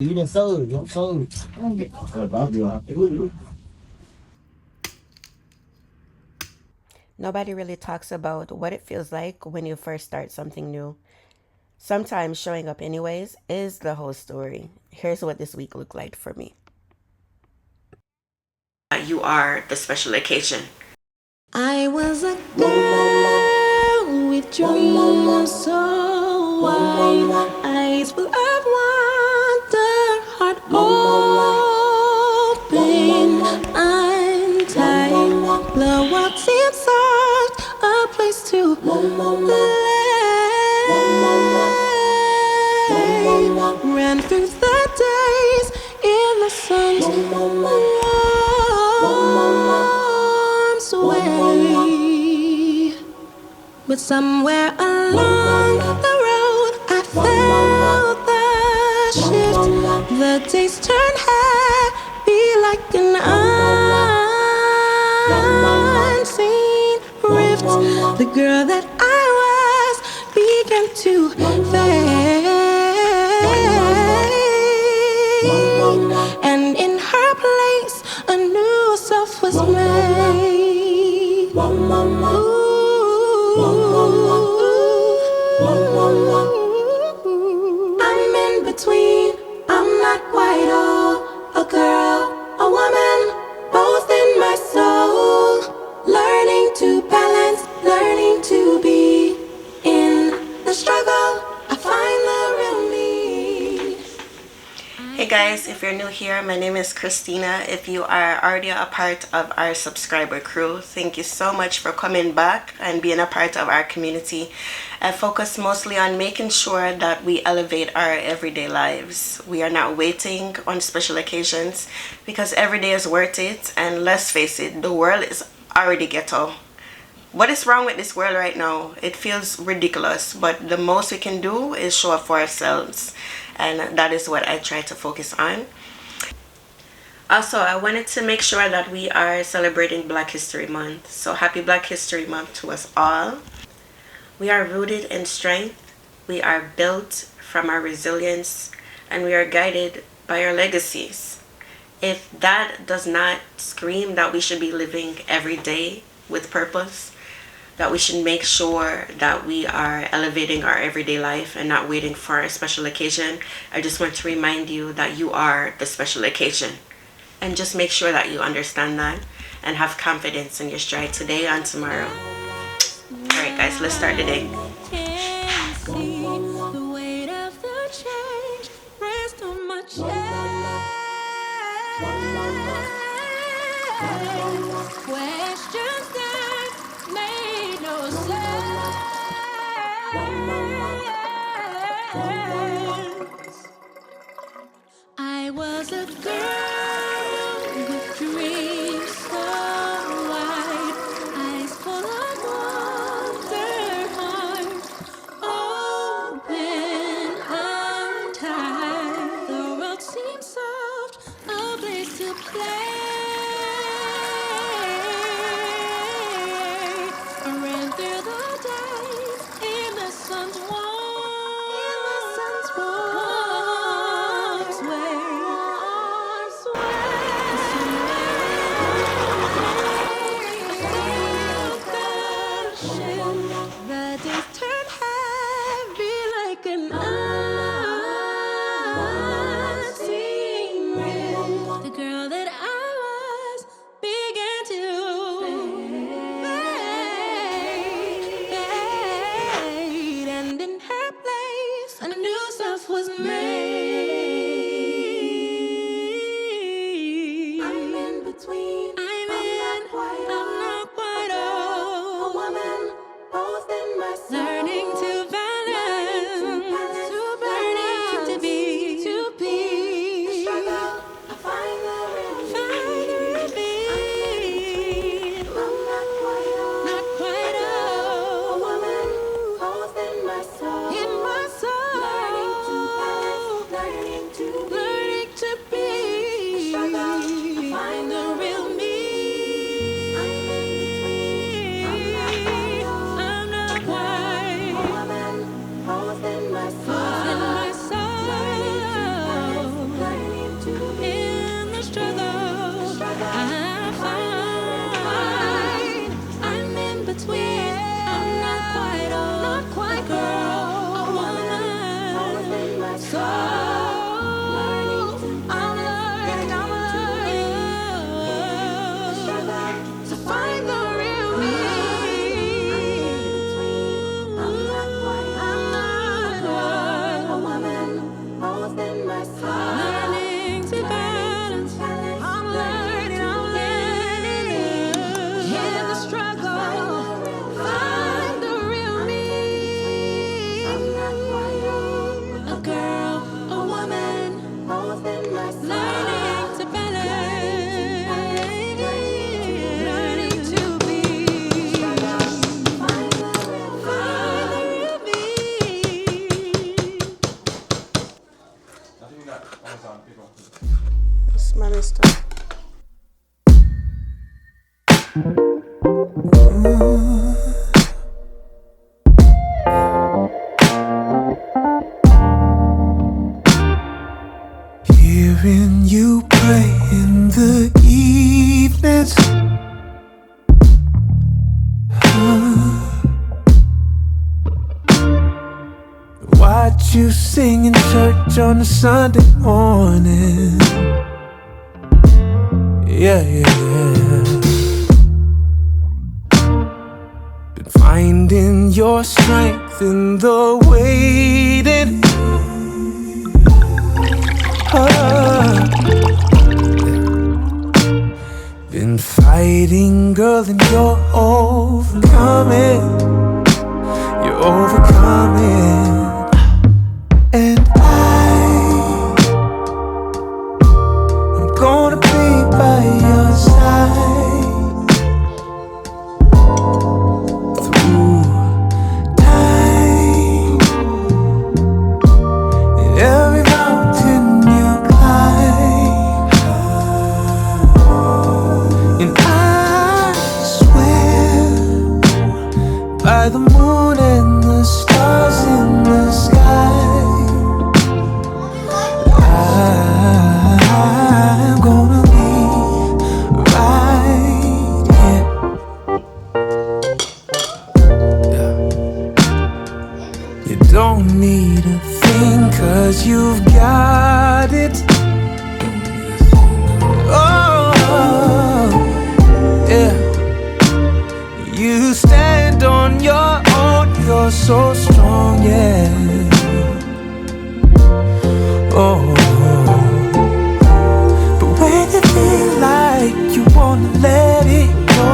Nobody really talks about what it feels like when you first start something new. Sometimes showing up anyways is the whole story. Here's what this week looked like for me. You are the special occasion. I was a girl with dreams so wide, eyes full of wonder, heart open, untied. The world seems soft, a place to lay. Ran through the days in the sun's warm sway. But somewhere along the road, I felt the shift. The days turned heavy like an unseen rift. The girl that I was began to fade, and in her place, a new self was made. I'm in between, I'm not quite all, a girl, a woman, both in my soul. Learning to balance, learning to be in the struggle, I find the real me. Hey guys, if you're new here, my name is Christina. If you are already a part of our subscriber crew, thank you so much for coming back and being a part of our community. I focus mostly on making sure that we elevate our everyday lives. We are not waiting on special occasions because every day is worth it, and let's face it, the world is already ghetto. What is wrong with this world right now? It feels ridiculous, but the most we can do is show up for ourselves, and that is what I try to focus on. Also, I wanted to make sure that we are celebrating Black History Month. So happy Black History Month to us all. We are rooted in strength. We are built from our resilience, and we are guided by our legacies. If that does not scream that we should be living every day with purpose, that we should make sure that we are elevating our everyday life and not waiting for a special occasion, I just want to remind you that you are the special occasion. And just make sure that you understand that and have confidence in your stride today and tomorrow. Alright guys, let's start the day. The weight of the change rest on my chest. Questions that made no sense. I was a girl with dreams so wide, eyes full of wonder, heart open, untied. The world seems soft, a place to play. I ran through the days in the sun's warm sway. Smelly stuff. Hearing you play in the evenings, watch you sing in church on a Sunday morning. Yeah, yeah, yeah. Been finding your strength in the waiting. Been fighting, girl, and you're overcoming. You're overcoming. And I'm gonna be by your side through time. And every mountain you climb, and I swear by the moon and the stars in the sky, I'm gonna be right here. You don't need a thing, 'cause you've got it. Oh, yeah. You stand on your own, you're so strong, yeah. Oh, but when you feel like you wanna let it go,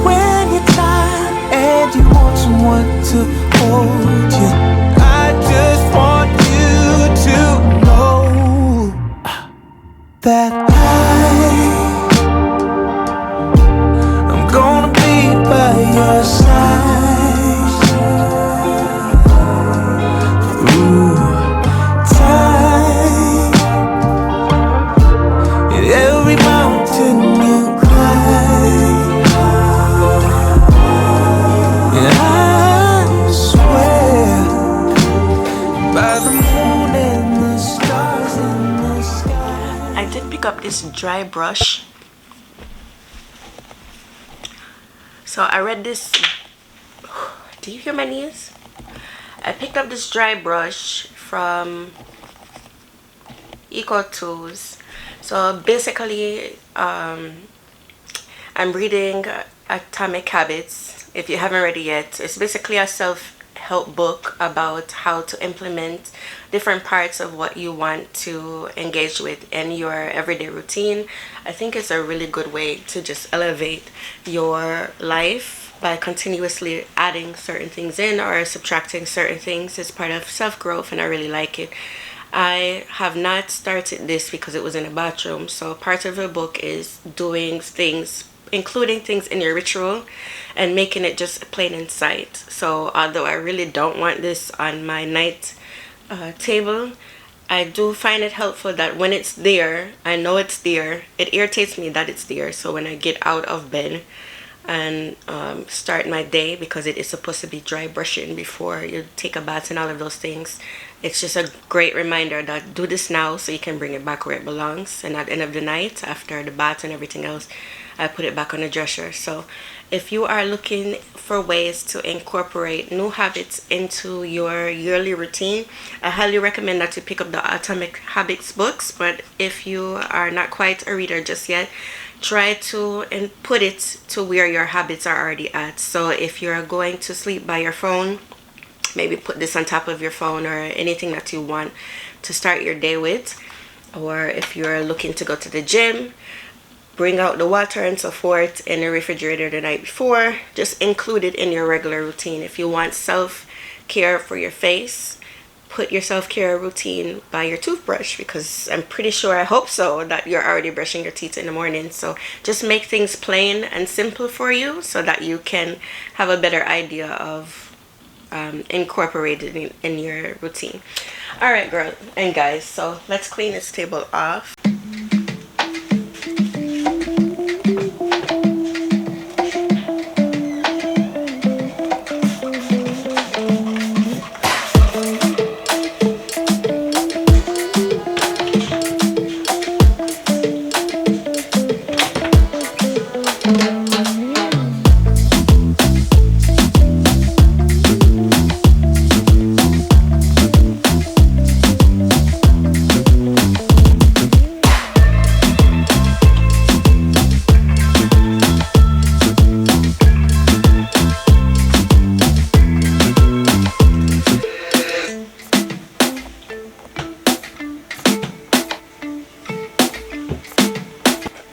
when you're tired and you want someone to hold you, I just want you to know that I'm gonna be by your side through time. In every mountain you climb, and I swear by the moon and the stars in the sky. I did pick up this dry brush. So I read this. Do you hear my knees? I picked up this dry brush from Eco Tools. So basically, I'm reading Atomic Habits. If you haven't read it yet, it's basically a self-help book about how to implement different parts of what you want to engage with in your everyday routine. I think it's a really good way to just elevate your life by continuously adding certain things in or subtracting certain things. It's part of self-growth, and I really like it. I have not started this because it was in a bathroom. So part of the book is doing things, including things in your ritual and making it just plain in sight. So although I really don't want this on my night table, I do find it helpful that when it's there, I know it's there. It irritates me that it's there. So when I get out of bed and start my day, because it is supposed to be dry brushing before you take a bath and all of those things, it's just a great reminder that do this now so you can bring it back where it belongs. And at the end of the night, after the bath and everything else, I put it back on the dresser. So if you are looking for ways to incorporate new habits into your yearly routine, I highly recommend that you pick up the Atomic Habits books. But if you are not quite a reader just yet, try to put it to where your habits are already at. So if you're going to sleep by your phone, maybe put this on top of your phone or anything that you want to start your day with. Or if you're looking to go to the gym, bring out the water and so forth in the refrigerator the night before. Just include it in your regular routine. If you want self-care for your face, put your self-care routine by your toothbrush, because I'm pretty sure, I hope so, that you're already brushing your teeth in the morning. So just make things plain and simple for you so that you can have a better idea of incorporated in your routine. All right, girl and guys, so let's clean this table off.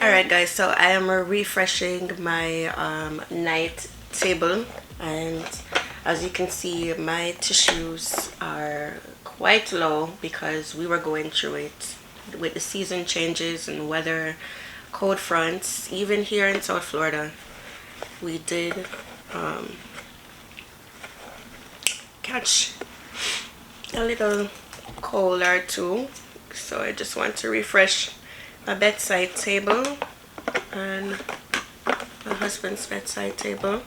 Alright guys, so I am refreshing my night table, and as you can see my tissues are quite low because we were going through it with the season changes and weather, cold fronts. Even here in South Florida we did catch a little cold or two, so I just want to refresh my bedside table and my husband's bedside table,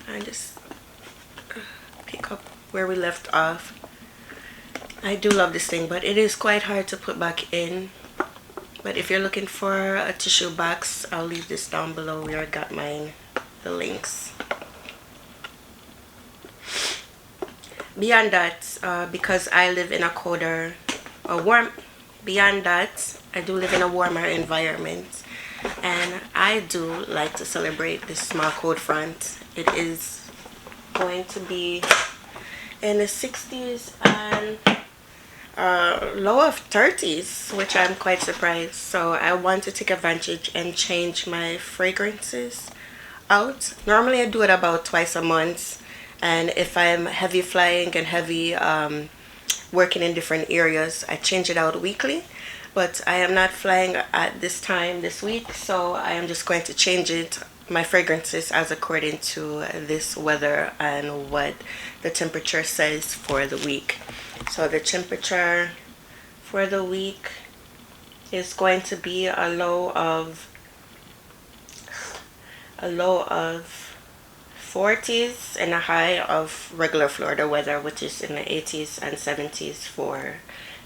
and just pick up where we left off. I do love this thing, but it is quite hard to put back in. But if you're looking for a tissue box, I'll leave this down below where I got mine, the links. Beyond that, because I live in beyond that, I do live in a warmer environment, and I do like to celebrate this small cold front. It is going to be in the 60s and low of 30s, which I'm quite surprised. So I want to take advantage and change my fragrances out. Normally I do it about twice a month, and if I'm heavy flying and heavy working in different areas, I change it out weekly. But I am not flying at this time this week, so I am just going to change my fragrances as according to this weather and what the temperature says for the week. So the temperature for the week is going to be a low of 40s and a high of regular Florida weather, which is in the 80s and 70s for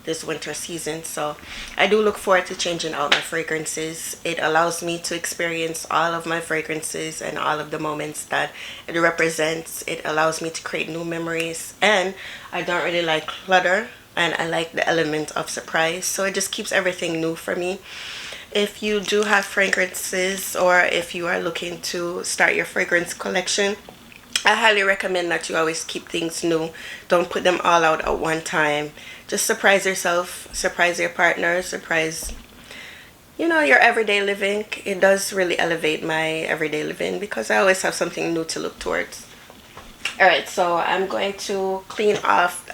this winter season. So I do look forward to changing out my fragrances. It allows me to experience all of my fragrances and all of the moments that it represents. It allows me to create new memories, and I don't really like clutter, and I like the element of surprise, so it just keeps everything new for me. If you do have fragrances, or if you are looking to start your fragrance collection, I highly recommend that you always keep things new. Don't put them all out at one time. Just surprise yourself, surprise your partner, surprise, your everyday living. It does really elevate my everyday living because I always have something new to look towards. Alright, so I'm going to clean off.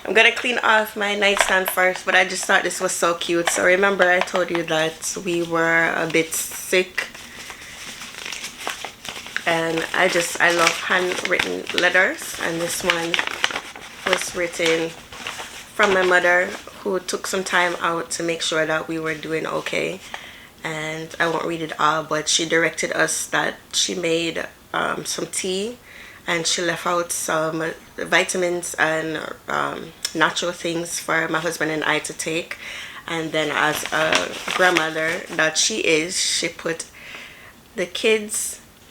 I'm gonna clean off my nightstand first, but I just thought this was so cute. So remember I told you that we were a bit sick, and I love handwritten letters, and this one was written from my mother, who took some time out to make sure that we were doing okay. And I won't read it all, but she directed us that she made some tea, and she left out some vitamins and natural things for my husband and I to take. And then, as a grandmother that she is, she put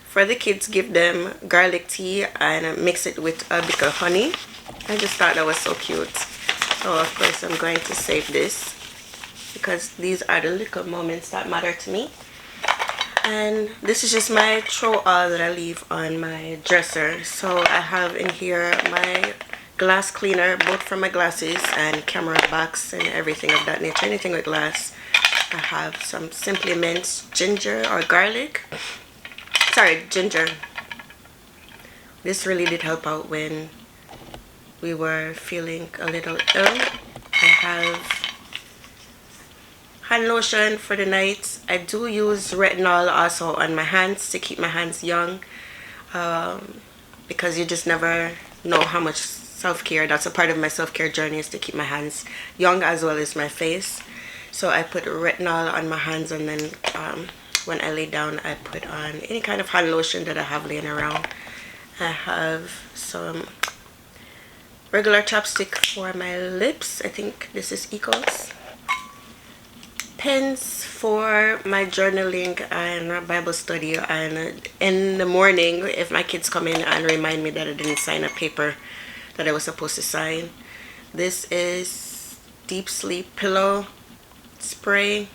for the kids, give them garlic tea and mix it with a bit of honey. I just thought that was so cute. So of course I'm going to save this because these are the little moments that matter to me. And this is just my throw all that I leave on my dresser. So I have in here my glass cleaner, both for my glasses and camera box and everything of that nature, anything with glass. I have some Simply Minced ginger or garlic. Sorry, ginger. This really did help out when we were feeling a little ill. I have hand lotion for the night. I do use retinol also on my hands to keep my hands young, because you just never know how much self-care. That's a part of my self-care journey, is to keep my hands young as well as my face. So I put retinol on my hands, and then when I lay down, I put on any kind of hand lotion that I have laying around. I have some regular chapstick for my lips. I think this is Eco's. Pens for my journaling and Bible study, and in the morning if my kids come in and remind me that I didn't sign a paper that I was supposed to sign. This is Deep Sleep Pillow Spray.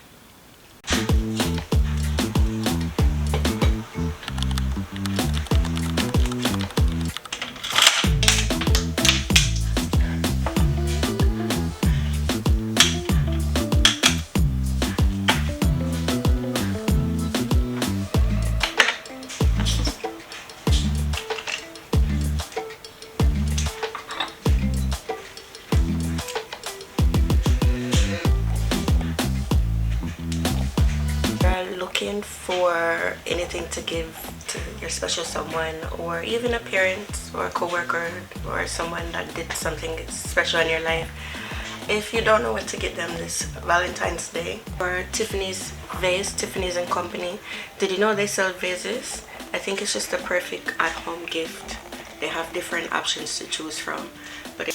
Looking for anything to give to your special someone, or even a parent or a co-worker or someone that did something special in your life, if you don't know what to get them this Valentine's Day, or Tiffany's vase, Tiffany's and Company, did you know they sell vases? I think it's just a perfect at-home gift. They have different options to choose from, but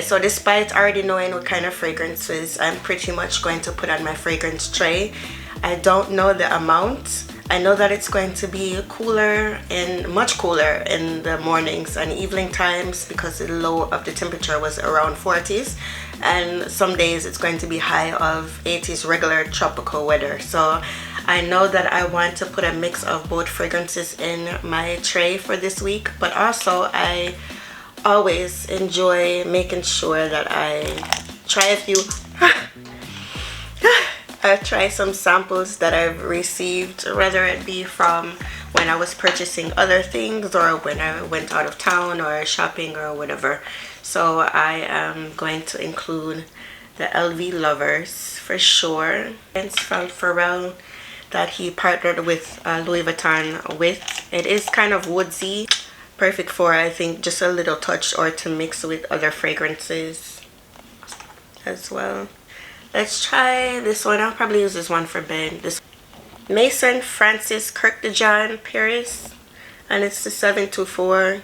so despite already knowing what kind of fragrances I'm pretty much going to put on my fragrance tray, I don't know the amount. I know that it's going to be cooler and much cooler in the mornings and evening times, because the low of the temperature was around 40s, and some days it's going to be high of 80s, regular tropical weather. So I know that I want to put a mix of both fragrances in my tray for this week, but also I always enjoy making sure that I try a few I try some samples that I've received, whether it be from when I was purchasing other things or when I went out of town or shopping or whatever. So I am going to include the LV Lovers for sure. It's from Pharrell that he partnered with Louis Vuitton with. It is kind of woodsy, perfect for, I think, just a little touch or to mix with other fragrances as well. Let's try this one. I'll probably use this one for bed. This Mason Francis Kirk de John Paris, and it's the 724.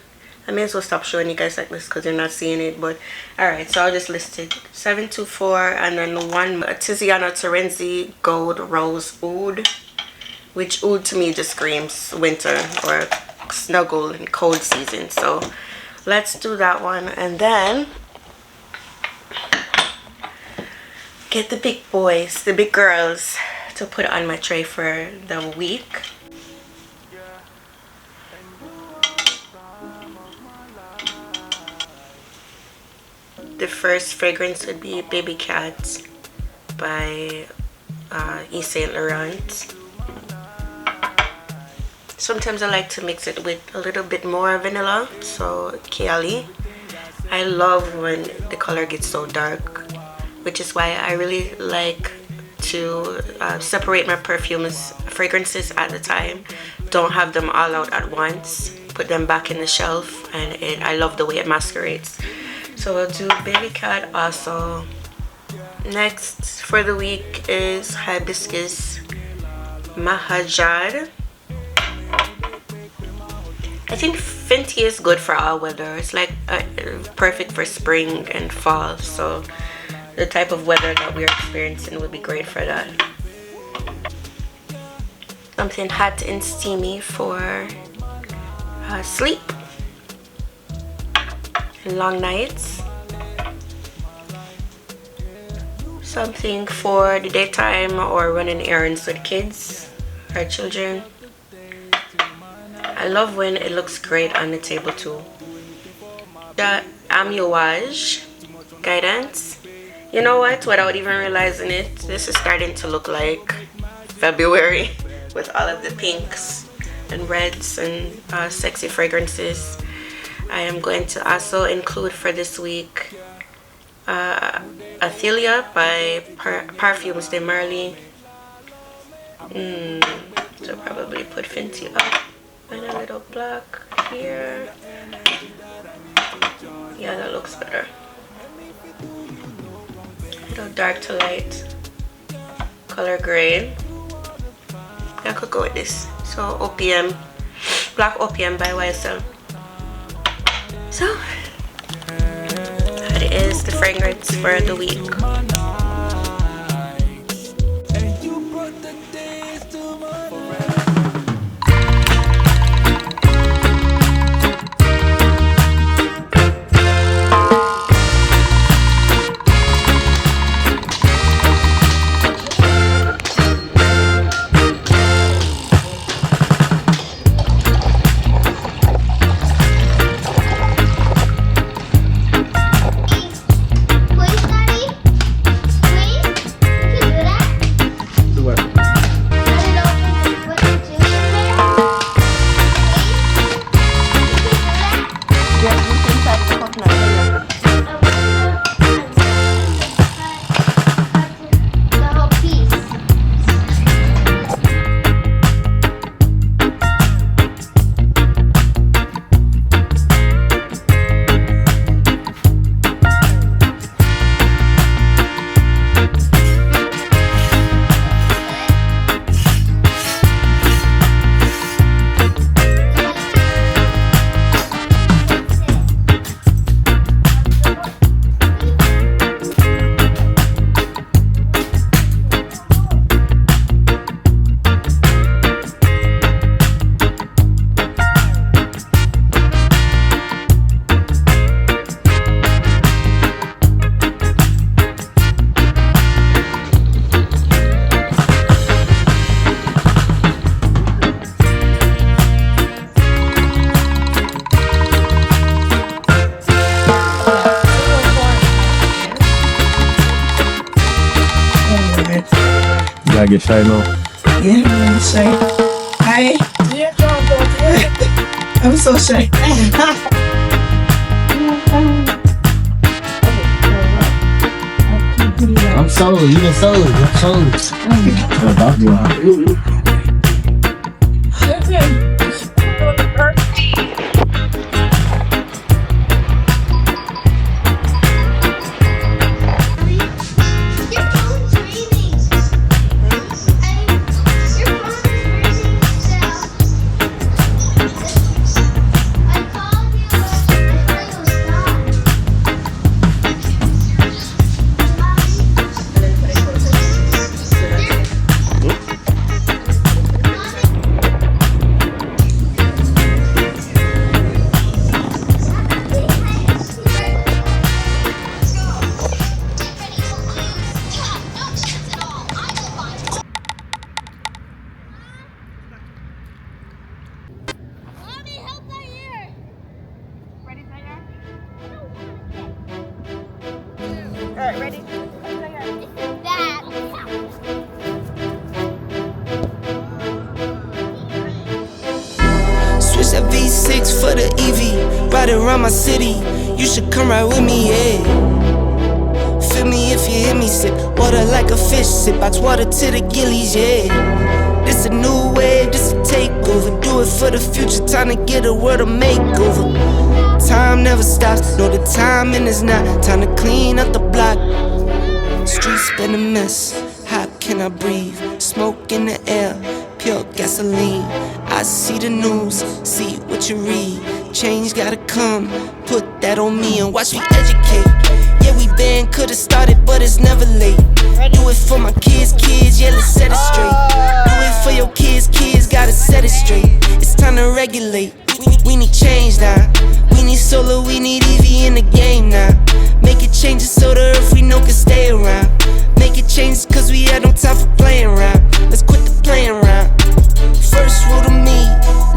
I may as well stop showing you guys like this because you're not seeing it, but alright, so I'll just list it. 724, and then one Tiziano Terenzi Gold Rose Oud, which oud to me just screams winter or snuggle and cold season. So let's do that one, and then get the big boys, the big girls, to put on my tray for the week. The first fragrance would be Baby Cat by Yves Saint Laurent. Sometimes I like to mix it with a little bit more vanilla, so Kiali. I love when the color gets so dark, which is why I really like to separate my fragrances at a time. Don't have them all out at once. Put them back in the shelf, and I love the way it masquerades. So we'll do Baby Cat also. Next for the week is Hibiscus Mahajad. I think Fenty is good for all weather. It's like perfect for spring and fall. So the type of weather that we're experiencing would be great for that. something hot and steamy for sleep and long nights. Something for the daytime or running errands with kids or children. I love when it looks great on the table too. The amouage guidance. You know what? Without even realizing it, this is starting to look like February with all of the pinks and reds and sexy fragrances. I am going to also include for this week Athelia by Parfums de Marly. So probably put Fenty up and a little black here. Yeah, that looks better. A little dark to light color grade. I could go with this. So OPM, Black OPM by YSL. So that is the fragrance for the week. I get shy now. Yeah, I'm shy. Hi. I'm so shy. I'm sold, you been sold, I'm sold. Alright, ready? Switch that V6 for the EV, ride it around my city. You should come ride with me, yeah. Feel me if you hear me sip water like a fish, sip box water to the gillies, yeah. This a new wave, this a takeover. Do it for the future, time to get a world a makeover. Time never stops, no the timing is not. Time to clean up the block. Streets been a mess, how can I breathe? Smoke in the air, pure gasoline. I see the news, see what you read. Change gotta come, put that on me and watch me educate. Yeah, we been could've started, but it's never late. Do it for my kids, yeah, let's set it straight. Do it for your kids, regulate. We need change now. We need solar, we need EV in the game now. Make it changes so the earth we know can stay around. Make it changes cause we had no time for playing around. Let's quit the playing around. First rule to me,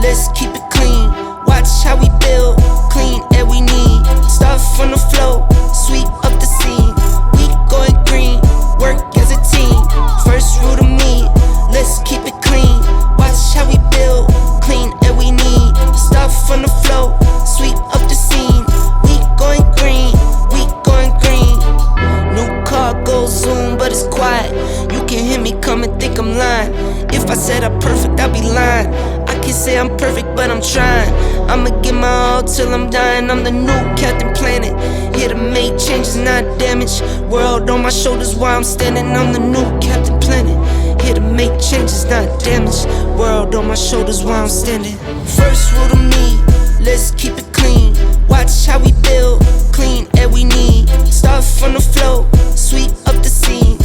let's keep it clean. Watch how we build, clean air we need. Start from the flow, sweep up the scene. We going green, work as a team. First rule to me, let's keep it clean. Watch how we build, clean air we need. Start from the flow, sweep up the scene. We going green, we going green. New car goes zoom, but it's quiet. You can hear me come and think I'm lying. If I said I'm perfect, I'd be lying. I can't say I'm perfect, but I'm trying. I'ma give my all till I'm dying. I'm the new Captain Planet, here to make changes, not damage. World on my shoulders while I'm standing. I'm the new Captain Planet, here to make changes, not damage. World on my shoulders while I'm standing. First rule to me, let's keep it clean. Watch how we build, clean air we need. Start from the flow, sweep up the scene.